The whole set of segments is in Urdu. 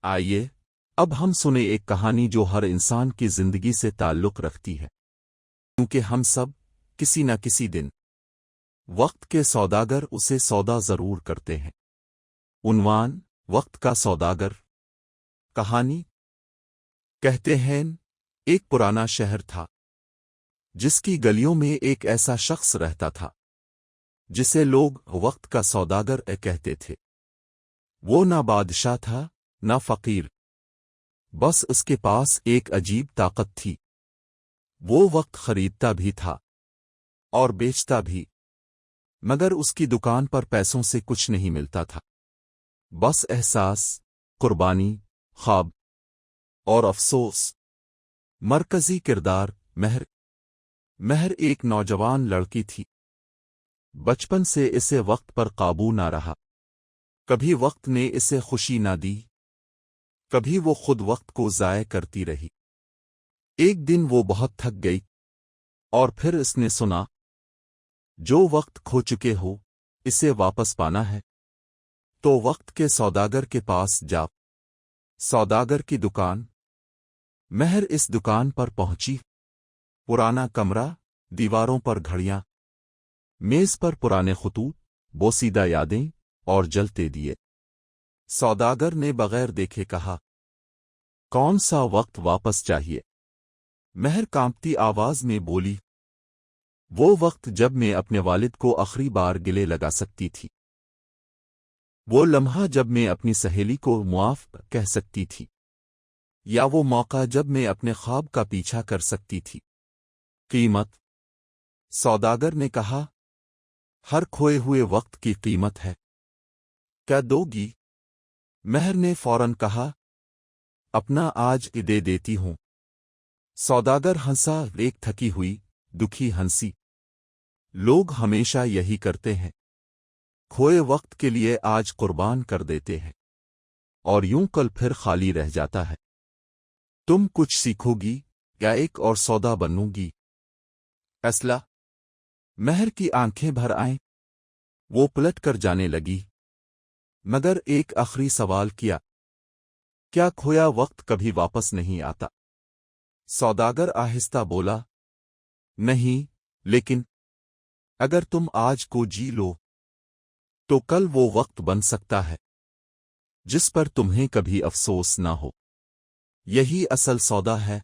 آئیے اب ہم سنیں ایک کہانی جو ہر انسان کی زندگی سے تعلق رکھتی ہے، کیونکہ ہم سب کسی نہ کسی دن وقت کے سوداگر اسے سودا ضرور کرتے ہیں۔ عنوان: وقت کا سوداگر۔ کہانی کہتے ہیں ایک پرانا شہر تھا جس کی گلیوں میں ایک ایسا شخص رہتا تھا جسے لوگ وقت کا سوداگر کہتے تھے۔ وہ نہ بادشاہ تھا نہ فقیر، بس اس کے پاس ایک عجیب طاقت تھی۔ وہ وقت خریدتا بھی تھا اور بیچتا بھی، مگر اس کی دکان پر پیسوں سے کچھ نہیں ملتا تھا، بس احساس، قربانی، خواب اور افسوس۔ مرکزی کردار: مہر ایک نوجوان لڑکی تھی۔ بچپن سے اسے وقت پر قابو نہ رہا، کبھی وقت نے اسے خوشی نہ دی، کبھی وہ خود وقت کو ضائع کرتی رہی۔ ایک دن وہ بہت تھک گئی اور پھر اس نے سنا، جو وقت کھو چکے ہو اسے واپس پانا ہے تو وقت کے سوداگر کے پاس جاؤ۔ سوداگر کی دکان۔ مہر اس دکان پر پہنچی۔ پرانا کمرہ، دیواروں پر گھڑیاں، میز پر پرانے خطوط، بوسیدہ یادیں اور جلتے دیے۔ سوداگر نے بغیر دیکھے کہا، کون سا وقت واپس چاہیے؟ مہر کانپتی آواز میں بولی، وہ وقت جب میں اپنے والد کو آخری بار گلے لگا سکتی تھی، وہ لمحہ جب میں اپنی سہیلی کو معاف کہہ سکتی تھی، یا وہ موقع جب میں اپنے خواب کا پیچھا کر سکتی تھی۔ قیمت؟ سوداگر نے کہا، ہر کھوئے ہوئے وقت کی قیمت ہے، کیا دو گی؟ مہر نے فوراً کہا، اپنا آج دے دیتی ہوں۔ سوداگر ہنسا، ایک تھکی ہوئی، دکھی ہنسی۔ لوگ ہمیشہ یہی کرتے ہیں، کھوئے وقت کے لیے آج قربان کر دیتے ہیں اور یوں کل پھر خالی رہ جاتا ہے۔ تم کچھ سیکھو گی یا ایک اور سودا بنو گی؟ فیصلہ۔ مہر کی آنکھیں بھر آئیں، وہ پلٹ کر جانے لگی، مگر ایک آخری سوال کیا، کیا کھویا وقت کبھی واپس نہیں آتا؟ سوداگر آہستہ بولا، نہیں، لیکن اگر تم آج کو جی لو تو کل وہ وقت بن سکتا ہے جس پر تمہیں کبھی افسوس نہ ہو۔ یہی اصل سودا ہے۔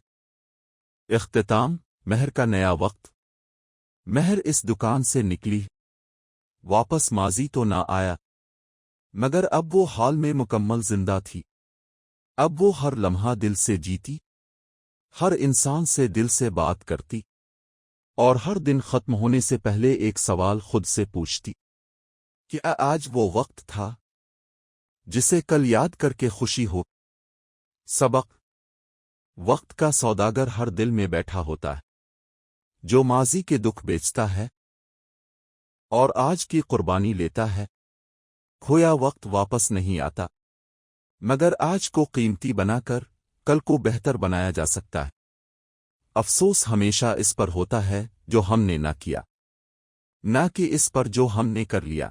اختتام: مہر کا نیا وقت۔ مہر اس دکان سے نکلی، واپس ماضی تو نہ آیا، مگر اب وہ حال میں مکمل زندہ تھی۔ اب وہ ہر لمحہ دل سے جیتی، ہر انسان سے دل سے بات کرتی، اور ہر دن ختم ہونے سے پہلے ایک سوال خود سے پوچھتی، کیا آج وہ وقت تھا جسے کل یاد کر کے خوشی ہو؟ سبق: وقت کا سوداگر ہر دل میں بیٹھا ہوتا ہے، جو ماضی کے دکھ بیچتا ہے اور آج کی قربانی لیتا ہے۔ کھویا وقت واپس نہیں آتا، مگر آج کو قیمتی بنا کر کل کو بہتر بنایا جا سکتا ہے۔ افسوس ہمیشہ اس پر ہوتا ہے جو ہم نے نہ کیا، نہ کہ اس پر جو ہم نے کر لیا۔